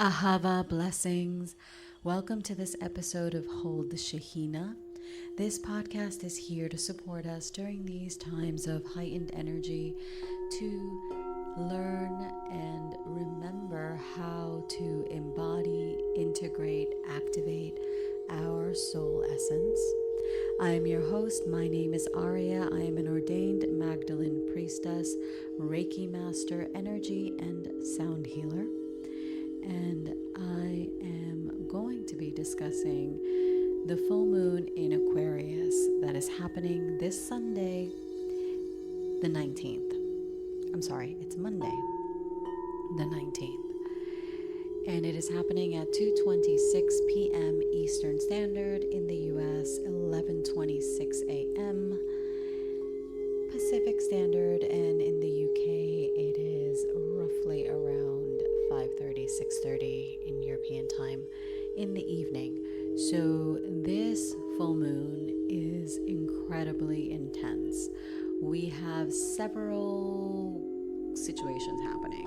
Ahava blessings. Welcome to this episode of Hold the Shekhinah. This podcast is here to support us during these times of heightened energy to learn and remember how to embody, integrate, activate our soul essence. I am your host. My name is Aurea. I am an ordained Magdalene priestess, Reiki master, energy and sound healer. And I am going to be discussing the full moon in Aquarius that is happening this Sunday, the 19th. I'm sorry, it's Monday, the 19th. And it is happening at 2:26 p.m. Eastern Standard in the U.S., 11:26 a.m. Pacific Standard, and in the U.K. it is roughly around 5:30, 6:30 in European time in the evening. So this full moon is incredibly intense. We have several situations happening.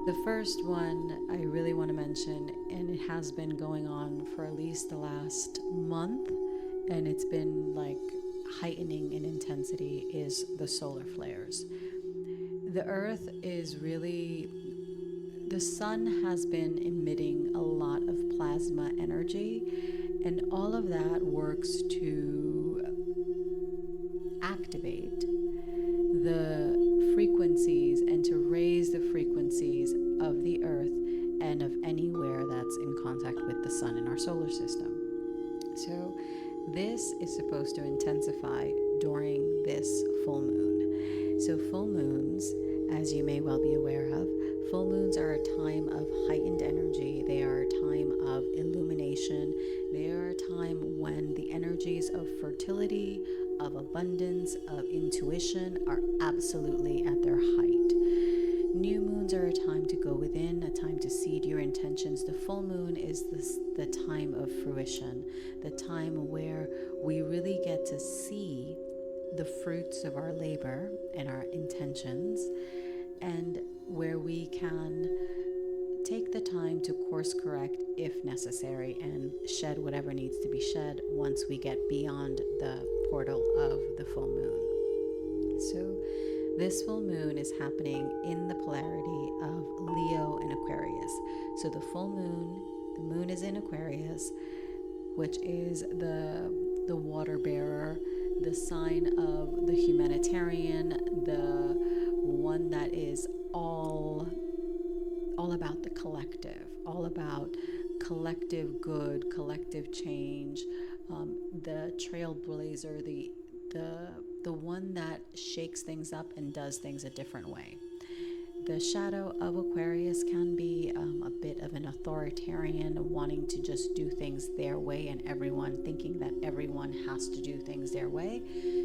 The first one I really want to mention, and it has been going on for at least the last month, and it's been like heightening in intensity, is the solar flares. The earth is really, the sun has been emitting a lot of plasma energy, and all of that works to activate the frequencies and to raise the frequencies of the earth and of anywhere that's in contact with the sun in our solar system. So this is supposed to intensify during this full moon. So full moons, as you may well be aware of, full moons are a time of heightened energy. They are a time of illumination. They are a time when the energies of fertility, of abundance, of intuition are absolutely at their height. New moons are a time to go within, a time to seed your intentions. The full moon is the time of fruition, the time where we really get to see the fruits of our labor and our intentions, and where we can take the time to course correct if necessary and shed whatever needs to be shed once we get beyond the portal of the full moon. So this full moon is happening in the polarity of Leo and Aquarius. So the moon is in Aquarius, which is the water bearer, the sign of the humanitarian, the one that is all about the collective, all about collective good, collective change, the trailblazer, the one that shakes things up and does things a different way. The shadow of Aquarius can be a bit of an authoritarian, wanting to just do things their way, and everyone thinking that everyone has to do things their way.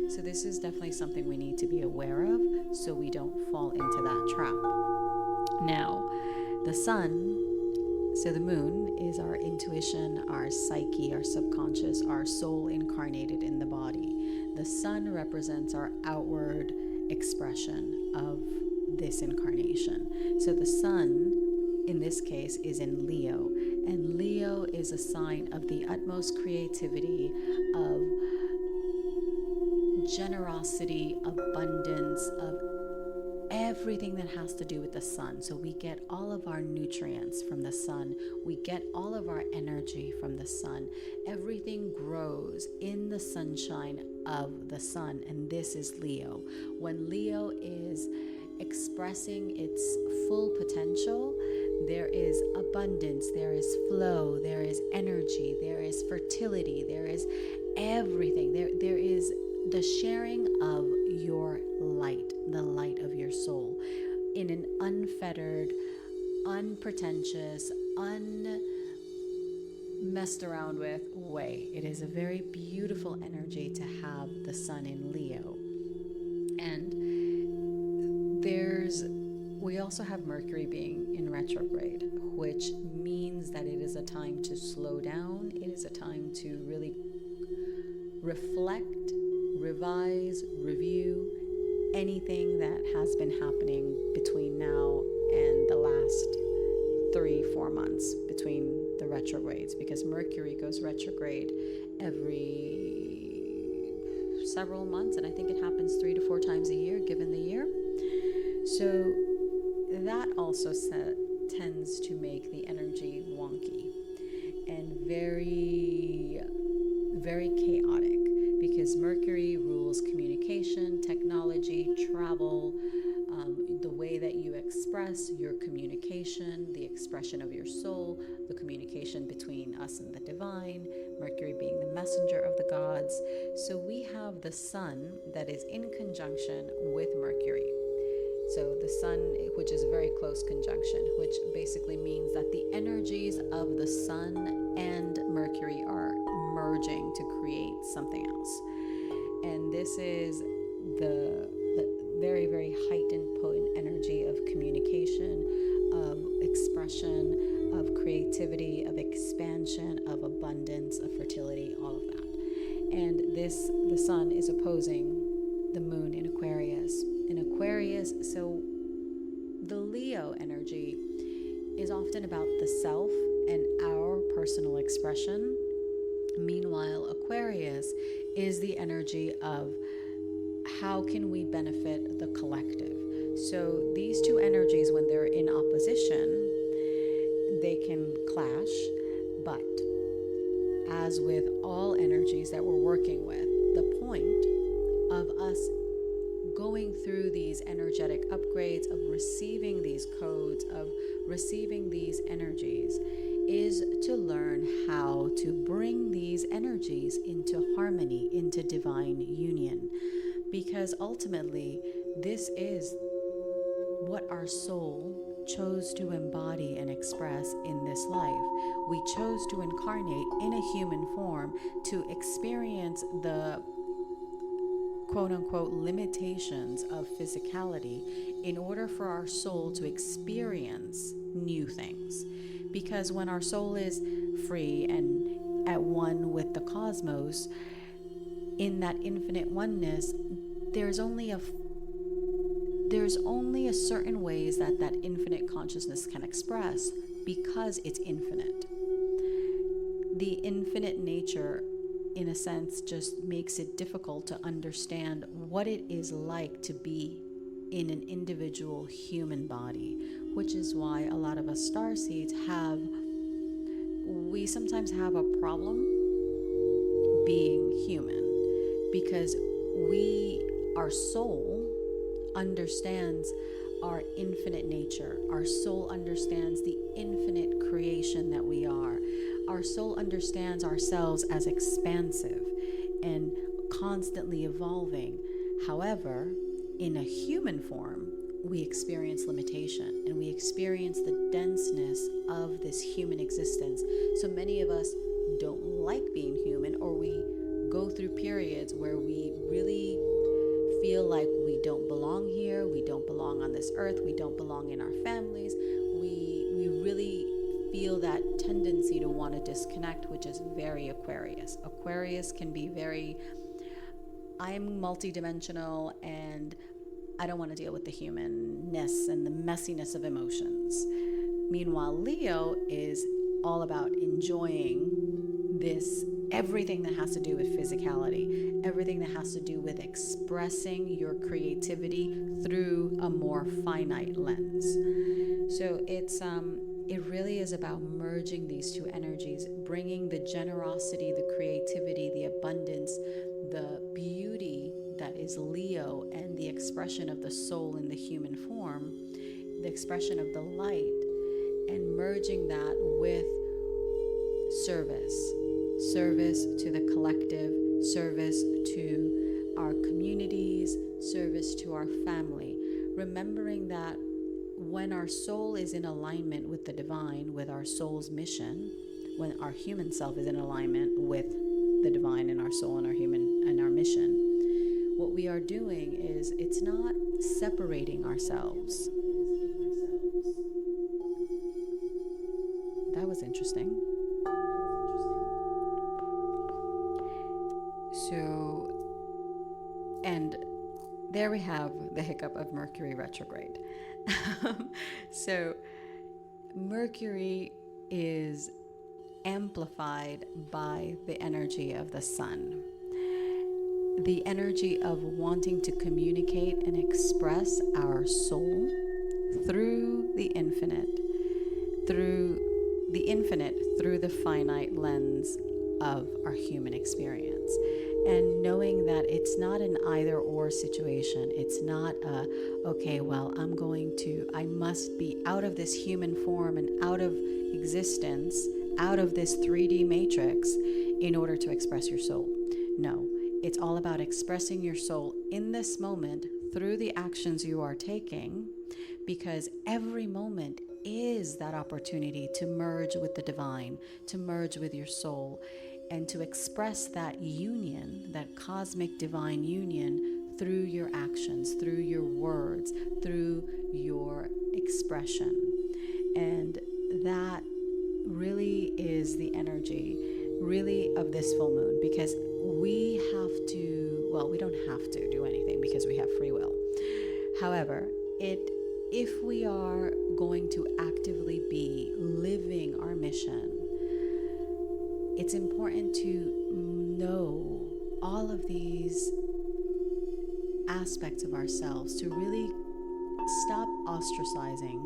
So this is definitely something we need to be aware of so we don't fall into that trap. Now, the sun, so the moon is our intuition, our psyche, our subconscious, our soul incarnated in the body. The sun represents our outward expression of this incarnation. So the sun, in this case, is in Leo, and Leo is a sign of the utmost creativity, of generosity, abundance, of everything that has to do with the sun. So we get all of our nutrients from the sun. We get all of our energy from the sun. Everything grows in the sunshine of the sun, and this is Leo. When Leo is expressing its full potential, there is abundance, there is flow, there is energy, there is fertility, there is everything. There is the sharing of your light, the light of your soul, in an unfettered, unpretentious, unmessed around with way. It is a very beautiful energy to have the sun in Leo. And we also have Mercury being in retrograde, which means that it is a time to slow down. It is a time to really reflect, revise, review anything that has been happening between now and the last 3-4 months between the retrogrades, because Mercury goes retrograde every several months, and I think it happens 3 to 4 times a year given the year. So that also tends to make the energy wonky and very, very chaotic, because Mercury rules communication, technology, travel, the way that you express your communication, the expression of your soul, the communication between us and the divine, Mercury being the messenger of the gods. So we have the sun that is in conjunction with Mercury. So the sun, which is a very close conjunction, which basically means that the energies of the sun and Mercury are merging to create something else. And this is the very, very heightened, potent energy of communication, of expression, of creativity, of expansion, of abundance, of fertility, all of that. And the sun is opposing the moon in Aquarius. In Aquarius, so the Leo energy is often about the self and our personal expression. Meanwhile, Aquarius is the energy of how can we benefit the collective. So these two energies, when they're in opposition, they can clash, but as with all energies that we're working with, the point of us going through these energetic upgrades, of receiving these codes, of receiving these energies, is to learn how to bring these energies into harmony, into divine union. Because ultimately, this is what our soul chose to embody and express in this life. We chose to incarnate in a human form to experience the quote-unquote limitations of physicality in order for our soul to experience new things. Because when our soul is free and at one with the cosmos, in that infinite oneness, there's only a certain ways that infinite consciousness can express, because it's infinite. The infinite nature, in a sense, just makes it difficult to understand what it is like to be in an individual human body, which is why a lot of us starseeds we sometimes have a problem being human, because our soul understands our infinite nature. Our soul understands the infinite creation that we are. Our soul understands ourselves as expansive and constantly evolving. However, in a human form, we experience limitation, and we experience the denseness of this human existence. So many of us don't like being human, or we go through periods where we really feel like we don't belong here, we don't belong on this earth, we don't belong in our families. We really feel that tendency to want to disconnect, which is very Aquarius. Aquarius can be very, I'm multidimensional and I don't want to deal with the humanness and the messiness of emotions. Meanwhile, Leo is all about enjoying everything that has to do with physicality, everything that has to do with expressing your creativity through a more finite lens. So it really is about merging these two energies, bringing the generosity, the creativity, the abundance, the beauty that is Leo, and the expression of the soul in the human form, the expression of the light, and merging that with service to the collective, service to our communities, service to our family, remembering that when our soul is in alignment with the divine, with our soul's mission, when our human self is in alignment with the divine and our soul and our human and our mission, what we are doing is, it's not separating ourselves. That was interesting. So, and there we have the hiccup of Mercury retrograde. So Mercury is amplified by the energy of the sun. The energy of wanting to communicate and express our soul through the infinite, through the finite lens of our human experience. And knowing that it's not an either or situation. It's not okay, well, I must be out of this human form and out of existence, out of this 3D matrix in order to express your soul. No, it's all about expressing your soul in this moment through the actions you are taking, because every moment is that opportunity to merge with the divine, to merge with your soul, and to express that union, that cosmic divine union, through your actions, through your words, through your expression. And that really is the energy, really, of this full moon, because we don't have to do anything because we have free will. However, if we are going to actively be living our mission, it's important to know all of these aspects of ourselves, to really stop ostracizing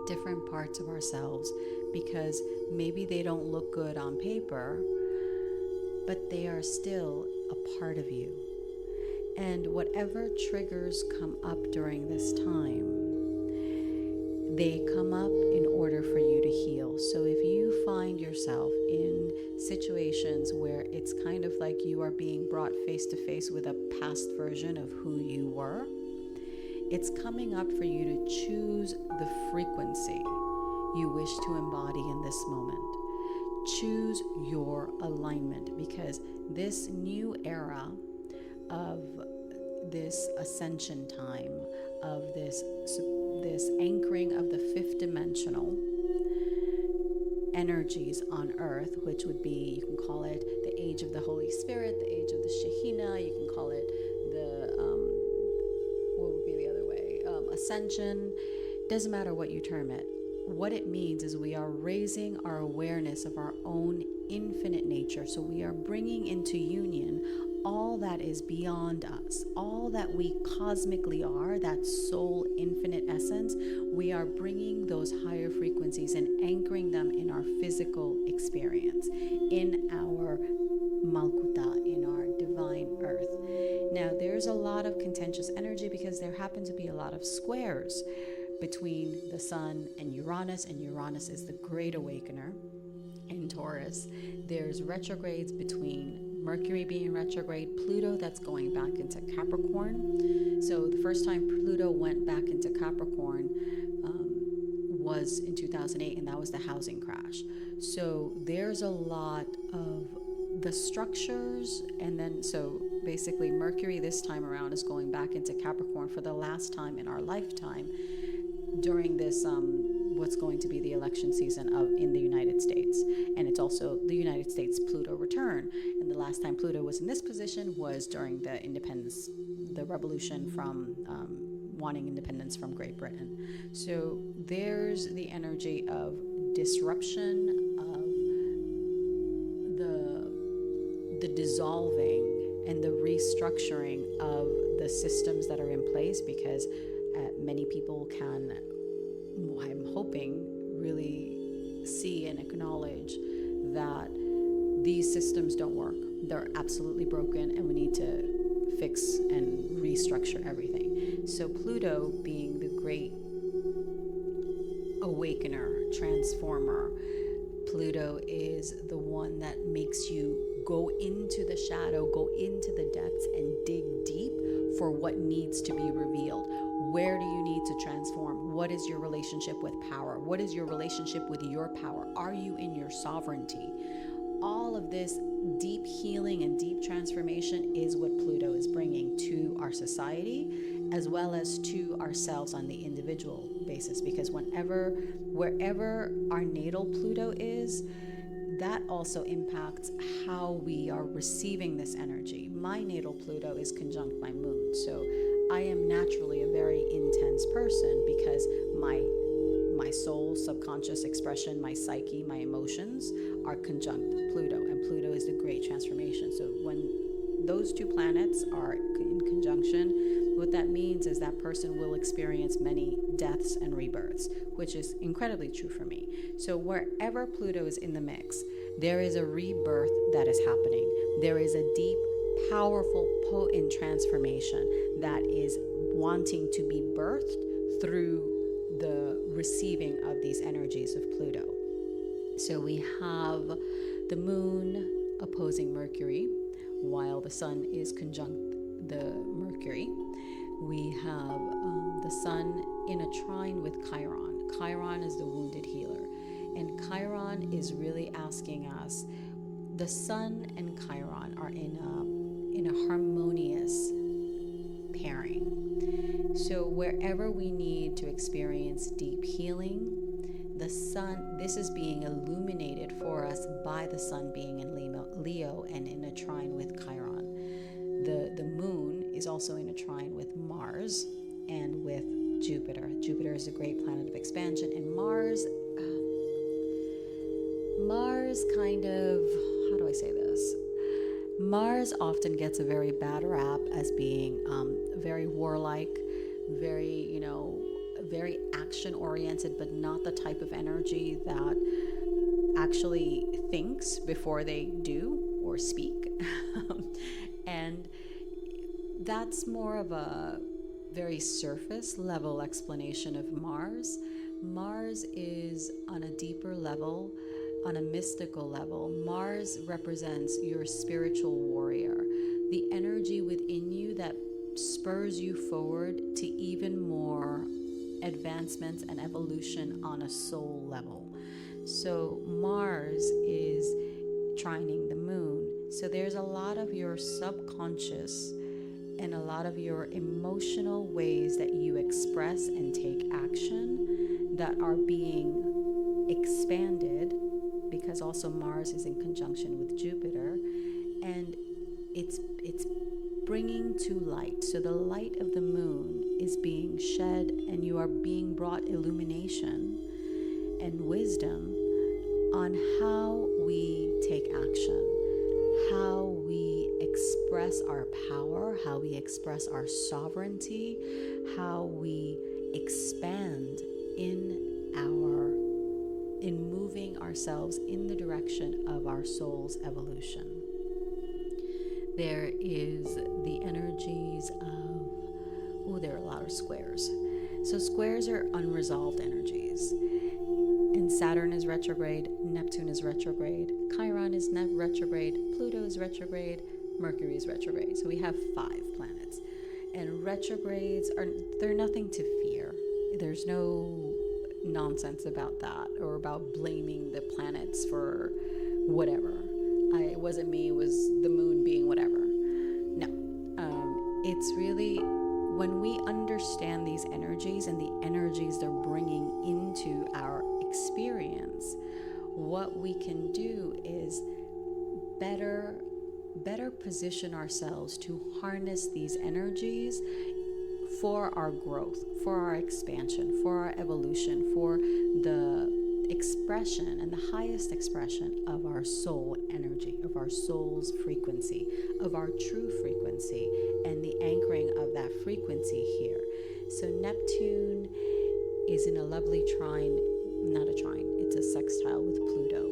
different parts of ourselves because maybe they don't look good on paper, but they are still a part of you. And whatever triggers come up during this time, they come up in order for you to heal. So if you find yourself in situations where it's kind of like you are being brought face to face with a past version of who you were, it's coming up for you to choose the frequency you wish to embody in this moment. Choose your alignment, because this new era of this ascension time, of this anchoring of the fifth dimensional energies on earth, which would be, you can call it the age of the Holy Spirit, the age of the Shekhinah, you can call it the what would be the other way, ascension. Doesn't matter what you term it. What it means is we are raising our awareness of our own infinite nature. So we are bringing into union all that is beyond us, all that we cosmically are, that soul infinite essence. We are bringing those higher frequencies and anchoring them in our physical experience, in our Malkuta, in our divine earth. Now, there's a lot of contentious energy because there happen to be a lot of squares between the sun and Uranus is the great awakener in Taurus. There's retrogrades between Mercury being retrograde, Pluto that's going back into Capricorn. So the first time Pluto went back into Capricorn was in 2008, and that was the housing crash. So there's a lot of the structures, and then so basically Mercury this time around is going back into Capricorn for the last time in our lifetime during this what's going to be the election season in the United States. And it's also the United States Pluto return. And the last time Pluto was in this position was during the independence, the revolution from wanting independence from Great Britain. So there's the energy of disruption, of the dissolving and the restructuring of the systems that are in place, because many people can, I'm hoping, really see and acknowledge that these systems don't work. They're absolutely broken, and we need to fix and restructure everything. So Pluto, being the great awakener, transformer, Pluto is the one that makes you go into the shadow, go into the depths, and dig deep for what needs to be revealed. Where do you need to transform? What is your relationship with power? What is your relationship with your power? Are you in your sovereignty? All of this deep healing and deep transformation is what Pluto is bringing to our society, as well as to ourselves on the individual basis. Because wherever our natal Pluto is, that also impacts how we are receiving this energy. My natal Pluto is conjunct my moon, so I am naturally a very intense person because my my soul, subconscious expression, my psyche, my emotions are conjunct Pluto, and Pluto is the great transformation. So when those two planets are in conjunction, what that means is that person will experience many deaths and rebirths, which is incredibly true for me. So wherever Pluto is in the mix, there is a rebirth that is happening. There is a deep, powerful, potent transformation that is wanting to be birthed through the receiving of these energies of Pluto. So we have the moon opposing Mercury while the sun is conjunct the Mercury. We have the sun in a trine with Chiron. Chiron is the wounded healer, and Chiron is really asking us. The sun and Chiron are in a harmonious pairing. So wherever we need to experience deep healing, the sun, this is being illuminated for us by the sun being in Leo and in a trine with Chiron. The moon is also in a trine with Mars and with Jupiter. Jupiter is a great planet of expansion, and Mars kind of, how do I say this? Mars often gets a very bad rap as being very warlike, very, very action oriented, but not the type of energy that actually thinks before they do or speak. And that's more of a very surface level explanation of Mars. Mars is on a deeper level, on a mystical level. Mars represents your spiritual warrior, the energy within you that spurs you forward to even more advancements and evolution on a soul level. So Mars is trining the moon. So there's a lot of your subconscious and a lot of your emotional ways that you express and take action that are being expanded, because also Mars is in conjunction with Jupiter, and it's bringing to light. So the light of the moon is being shed, and you are being brought illumination and wisdom on how we take action, how we express our power, how we express our sovereignty, how we expand in moving ourselves in the direction of our soul's evolution. There is the energies of, there are a lot of squares. So squares are unresolved energies. And Saturn is retrograde, Neptune is retrograde, Chiron is retrograde, Pluto is retrograde, Mercury is retrograde. So we have 5 planets. And retrogrades they're nothing to fear. There's no nonsense about that or about blaming the planets for whatever. It wasn't me, it was the moon being whatever. No. It's really when we understand these energies and the energies they're bringing into our experience, what we can do is better position ourselves to harness these energies for our growth, for our expansion, for our evolution, for the expression and the highest expression of our soul energy, of our soul's frequency, of our true frequency, and the anchoring of that frequency here. So Neptune is in a lovely trine, not a trine, it's a sextile with Pluto.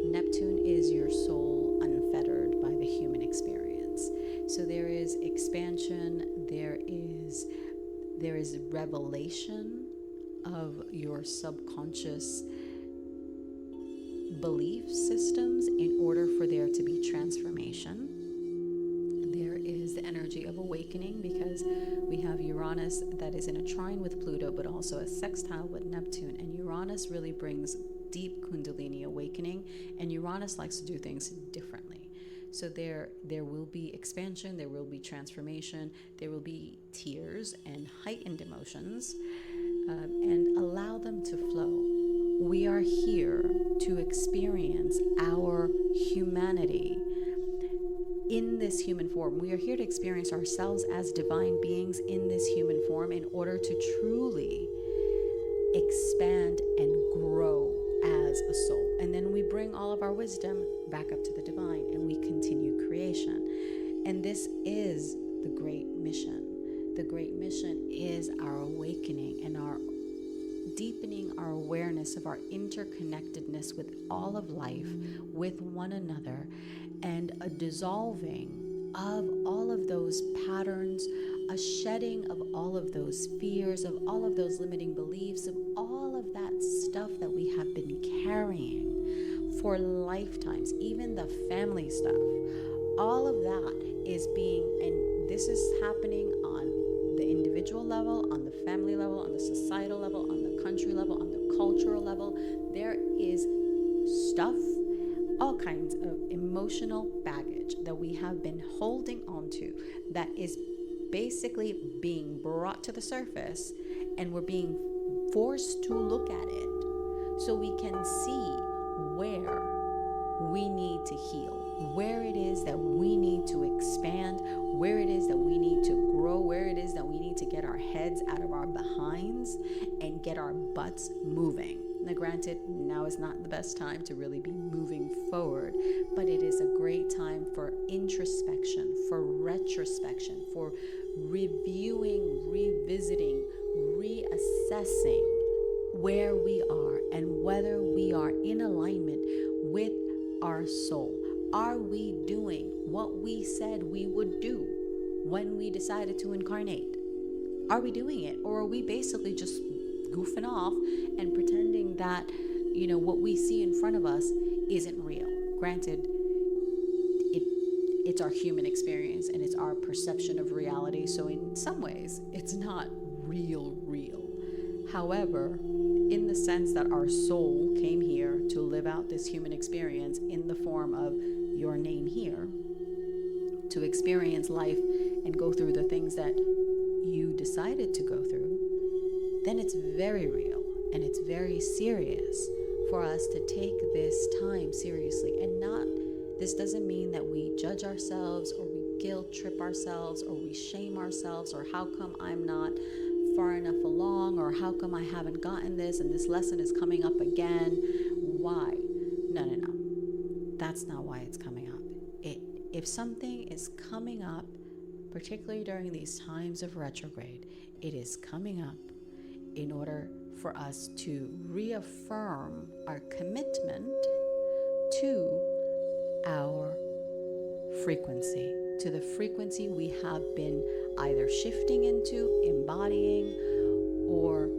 Neptune is your soul unfettered by the human experience. So there is expansion, there is revelation of your subconscious belief systems in order for there to be transformation. There is the energy of awakening, because we have Uranus that is in a trine with Pluto, but also a sextile with Neptune. And Uranus really brings deep Kundalini awakening, and Uranus likes to do things differently. So there will be expansion, there will be transformation, there will be tears and heightened emotions, and allow them to flow. We are here to experience our humanity in this human form. We are here to experience ourselves as divine beings in this human form in order to truly expand and grow as a soul. And then we bring all of our wisdom back up to the divine and we continue creation. And this is the great mission. The great mission is our awakening and our deepening our awareness of our interconnectedness with all of life, with one another, and a dissolving of all of those patterns, a shedding of all of those fears, of all of those limiting beliefs, of all of that stuff that we have been carrying for lifetimes, even the family stuff. All of that is being, and this is happening on the individual level, on the family level, on the societal level, on the country level, on the cultural level. There is stuff, all kinds of emotional baggage that we have been holding onto that is basically being brought to the surface, and we're being forced to look at it so we can see where we need to heal, where it is that we need to expand, where it is that we need to grow, where it is that we need to get our heads out of our behinds and get our butts moving. Now, granted, now is not the best time to really be moving forward, but it is a great time for introspection, for retrospection, for reviewing, revisiting, reassessing where we are and whether we are in alignment with our soul. Are we doing what we said we would do when we decided to incarnate? Are we doing it, or are we basically just goofing off and pretending that, what we see in front of us isn't real? Granted, it's our human experience and it's our perception of reality, so in some ways it's not real. However, in the sense that our soul came here to live out this human experience in the form of your name here, to experience life and go through the things that you decided to go through, then it's very real and it's very serious for us to take this time seriously. And this doesn't mean that we judge ourselves or we guilt trip ourselves or we shame ourselves, or how come I'm not far enough along, or how come I haven't gotten this and this lesson is coming up again. Why? No. That's not why it's coming up. If something is coming up, particularly during these times of retrograde, it is coming up in order for us to reaffirm our commitment to our frequency, to the frequency we have been either shifting into, embodying, or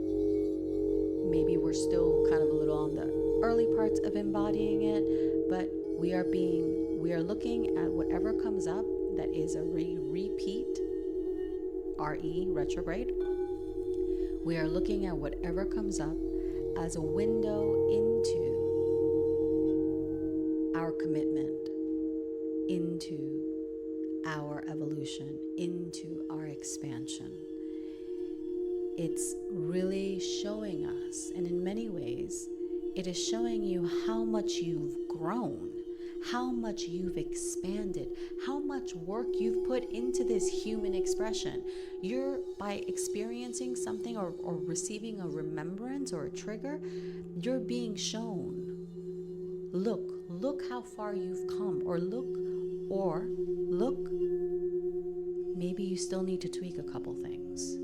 maybe we're still kind of a little on the early parts of embodying it, but we are looking at whatever comes up that is a repeat, retrograde. We are looking at whatever comes up as a window into our commitment, into our evolution, into our expansion. It's really showing us, and in many ways, it is showing you how much you've grown, how much you've expanded, how much work you've put into this human expression. By experiencing something or receiving a remembrance or a trigger, you're being shown, look how far you've come, or look, maybe you still need to tweak a couple things,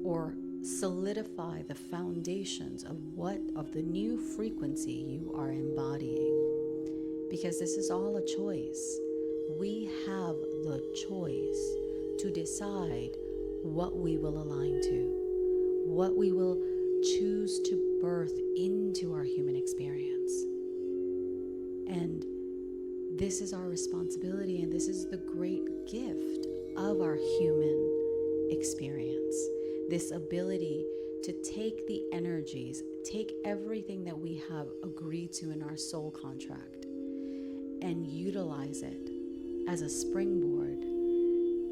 or solidify the foundations of the new frequency you are embodying. Because this is all a choice. We have the choice to decide what we will align to, what we will choose to birth into our human experience. And this is our responsibility, and this is the great gift of our human experience. This ability to take the energies, take everything that we have agreed to in our soul contract, and utilize it as a springboard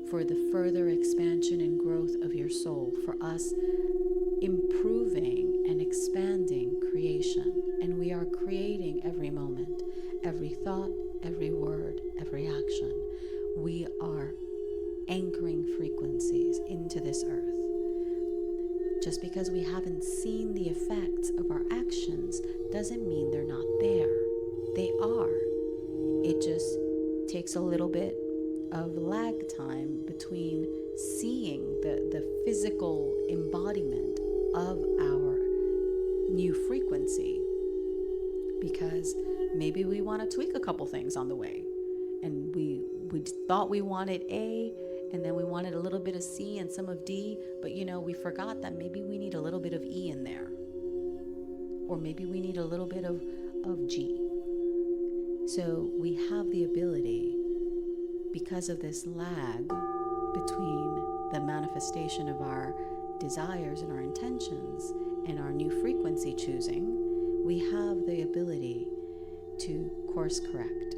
for the further expansion and growth of your soul, for us improving and expanding creation. And we are creating every moment, every thought, every word, every action. We are anchoring frequencies into this earth. Just because we haven't seen the effects of our actions doesn't mean they're not there. They are. It just takes a little bit of lag time between seeing the physical embodiment of our new frequency, because maybe we want to tweak a couple things on the way, and we thought we wanted A, and then we wanted a little bit of C and some of D, but we forgot that maybe we need a little bit of E in there, or maybe we need a little bit of G. So we have the ability, because of this lag between the manifestation of our desires and our intentions and our new frequency choosing, we have the ability to course correct,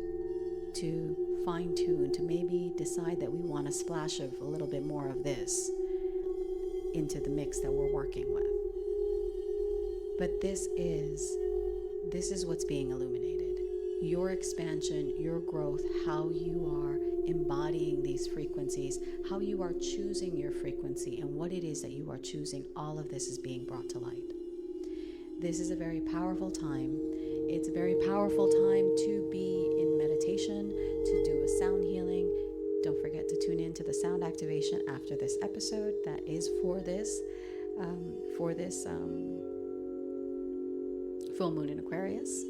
to fine tune, to maybe decide that we want a splash of a little bit more of this into the mix that we're working with. But this is what's being illuminated. Your expansion, your growth, how you are embodying these frequencies, how you are choosing your frequency, and what it is that you are choosing, all of this is being brought to light. This is a very powerful time. It's a very powerful time to be in meditation, to do a sound healing. Don't forget to tune in to the sound activation after this episode. That is for this full moon in Aquarius.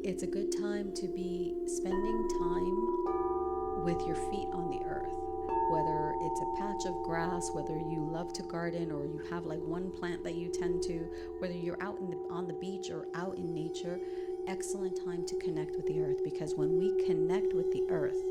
It's a good time to be spending time with your feet on the earth, whether it's a patch of grass, whether you love to garden, or you have like one plant that you tend to, whether you're out on the beach or out in nature. Excellent time to connect with the earth, because when we connect with the earth,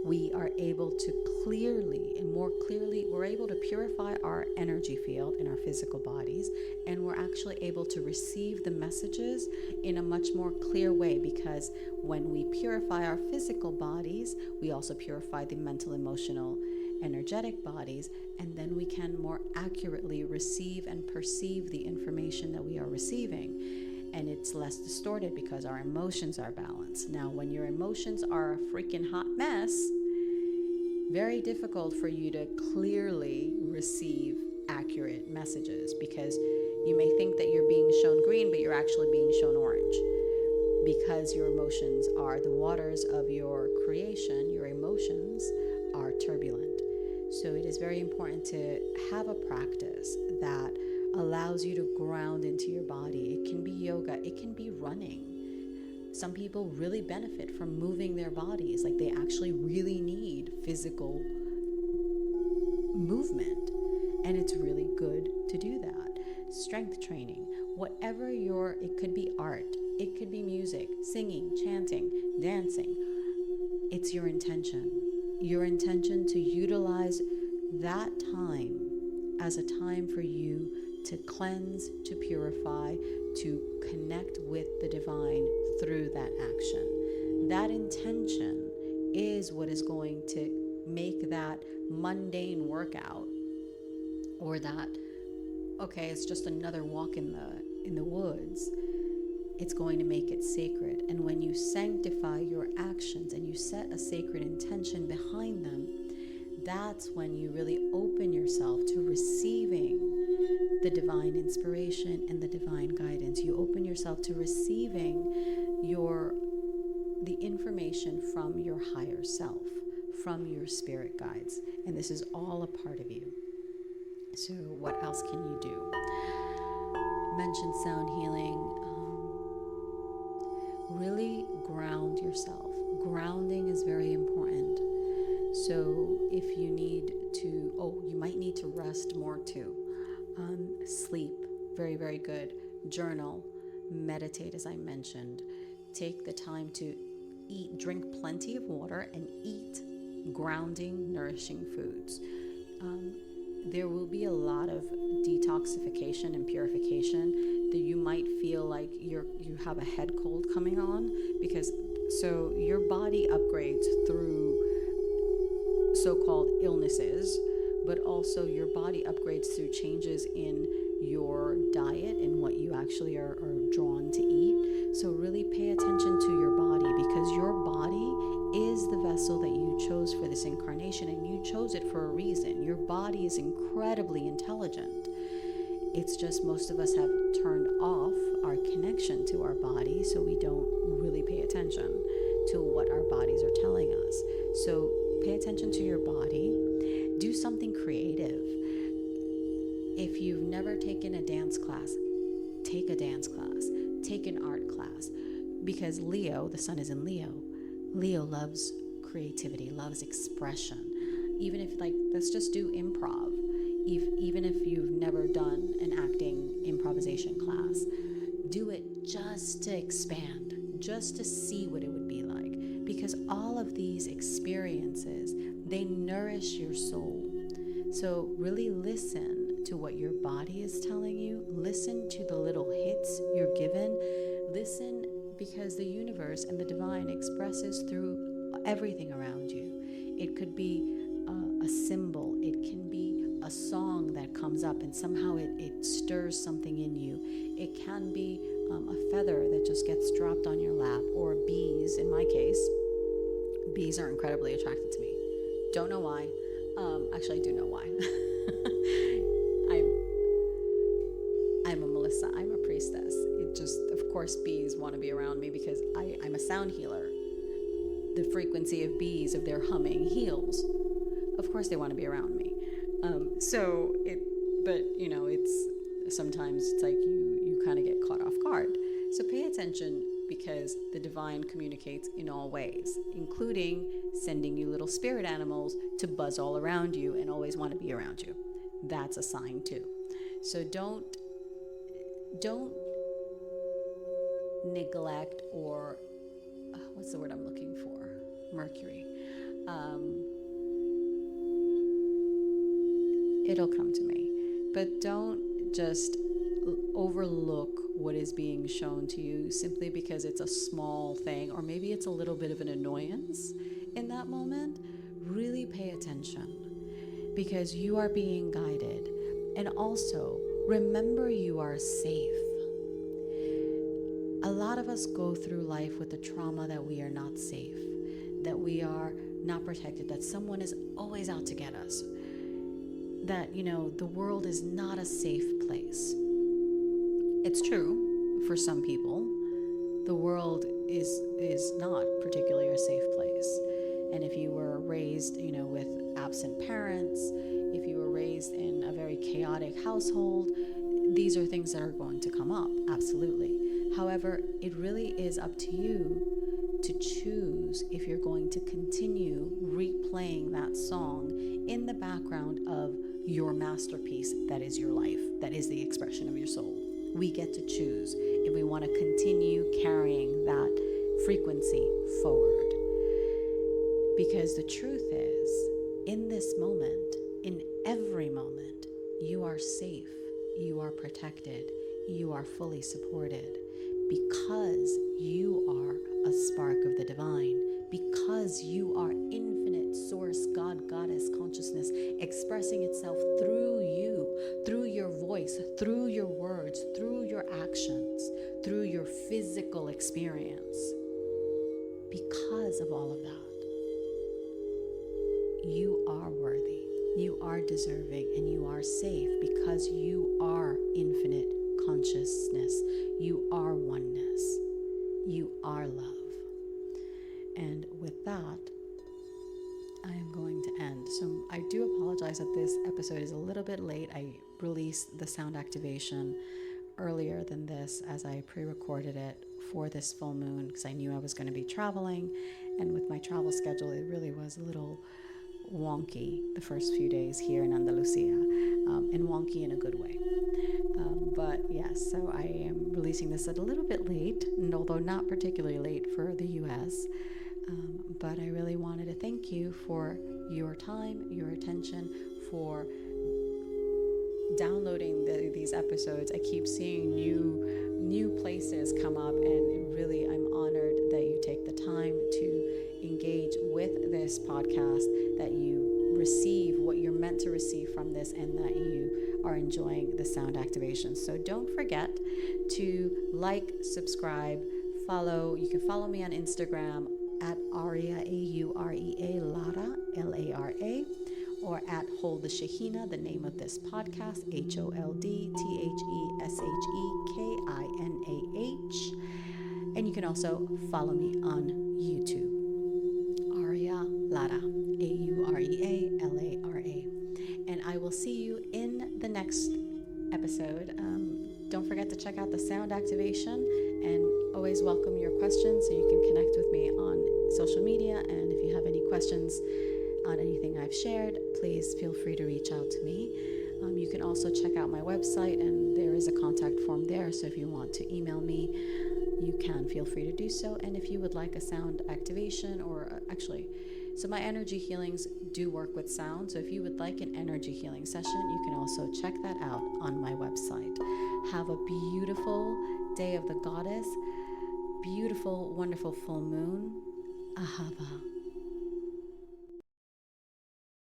we are able to clearly and more clearly, we're able to purify our energy field in our physical bodies, and we're actually able to receive the messages in a much more clear way, because when we purify our physical bodies, we also purify the mental, emotional, energetic bodies, and then we can more accurately receive and perceive the information that we are receiving. And it's less distorted because our emotions are balanced. Now, when your emotions are a freaking hot mess, very difficult for you to clearly receive accurate messages, because you may think that you're being shown green, but you're actually being shown orange, because your emotions are the waters of your creation. Your emotions are turbulent. So it is very important to have a practice that allows you to ground into your body. It can be yoga, it can be running. Some people really benefit from moving their bodies, like they actually really need physical movement, and it's really good to do that. Strength training, whatever it could be art, it could be music, singing, chanting, dancing. It's your intention to utilize that time as a time for you to cleanse, to purify, to connect with the divine through that action. That intention is what is going to make that mundane workout, or that, okay, it's just another walk in the woods. It's going to make it sacred. And when you sanctify your actions and you set a sacred intention behind them, that's when you really open yourself to receiving the divine inspiration and the divine guidance. You open yourself to receiving the information from your higher self, from your spirit guides. And this is all a part of you. So what else can you do? Mention sound healing. Really ground yourself. Grounding is very important. So if you need to, you might need to rest more too. Sleep, very, very good. Journal, meditate, as I mentioned. Take the time to drink plenty of water, and eat grounding, nourishing foods. There will be a lot of detoxification and purification that you might feel like you have a head cold coming on, because so your body upgrades through so-called illnesses, but also your body upgrades through changes in your diet and what you actually are drawn to eat. So really pay attention to your body, because your body is the vessel that you chose for this incarnation, and you chose it for a reason. Your body is incredibly intelligent. It's just most of us have turned off our connection to our body, so we don't really pay attention to what our bodies are telling us. So pay attention to your body. Do something creative. If you've never taken a dance class, take a dance class. Take an art class. Because Leo, the sun is in Leo. Leo loves creativity, loves expression. Even if, let's just do improv. Even if you've never done an acting improvisation class, do it just to expand, just to see what it would be like. Because all of these experiences, they nourish your soul. So really listen to what your body is telling you. Listen to the little hits you're given. Listen, because the universe and the divine expresses through everything around you. It could be a symbol. It can be a song that comes up and somehow it stirs something in you. It can be a feather that just gets dropped on your lap, or bees. In my case, bees are incredibly attracted to me. Don't know why. Actually, I do know why. I'm a Melissa. I'm a priestess. It just, of course, bees want to be around me because I'm a sound healer. The frequency of bees, of their humming, heals. Of course, they want to be around me. It's sometimes it's like you kind of get caught off guard. So pay attention, because the divine communicates in all ways, including sending you little spirit animals to buzz all around you and always want to be around you. That's a sign too. So don't neglect, or what's the word I'm looking for? Mercury. It'll come to me. But don't just overlook what is being shown to you simply because it's a small thing, or maybe it's a little bit of an annoyance in that moment. Really pay attention, because you are being guided. And also, remember you are safe. A lot of us go through life with the trauma that we are not safe, that we are not protected, that someone is always out to get us, that, the world is not a safe place. It's true for some people. The world is not particularly a safe place. And if you were raised, with absent parents, if you were raised in a very chaotic household, these are things that are going to come up, absolutely. However, it really is up to you to choose if you're going to continue replaying that song in the background of your masterpiece that is your life, that is the expression of your soul. We get to choose if we want to continue carrying that frequency forward. Because the truth is, in this moment, in every moment, you are safe, you are protected, you are fully supported, because you are a spark of the divine, because you are infinite source, God, Goddess, consciousness expressing itself through you, through your voice, through your words, through your actions, through your physical experience. Because of all of that, you are worthy, you are deserving, and you are safe, because you are infinite consciousness, you are oneness, you are love. And with that, I am going to end. So I do apologize that this episode is a little bit late. I released the sound activation earlier than this, as I pre-recorded it for this full moon, because I knew I was going to be traveling, and with my travel schedule, it really was a little wonky the first few days here in Andalusia, and wonky in a good way. But yes, so I am releasing this at a little bit late, and although not particularly late for the US, but I really wanted to thank you for your time, your attention, for downloading these episodes. I keep seeing new places come up, and really I'm honored that you take the time to engage with this podcast, that you receive what you're meant to receive from this, and that you are enjoying the sound activation. So don't forget to like, subscribe, follow. You can follow me on Instagram, at Aurea, Aurea, Lara, Lara, or at Hold the Shekhinah, the name of this podcast, HoldTheshekhinah. And you can also follow me on YouTube, Aurea Lara, Aurea, and I will see you in the next episode. Don't forget to check out the sound activation, and always welcome your questions, so you can connect with me on social media. And if you have any questions on anything I've shared, please feel free to reach out to me. You can also check out my website, and there is a contact form there, so if you want to email me, you can feel free to do so. And if you would like a sound activation, or so my energy healings do work with sound, so if you would like an energy healing session, you can also check that out on my website. Have a beautiful day of the goddess, beautiful, wonderful full moon. Ahava.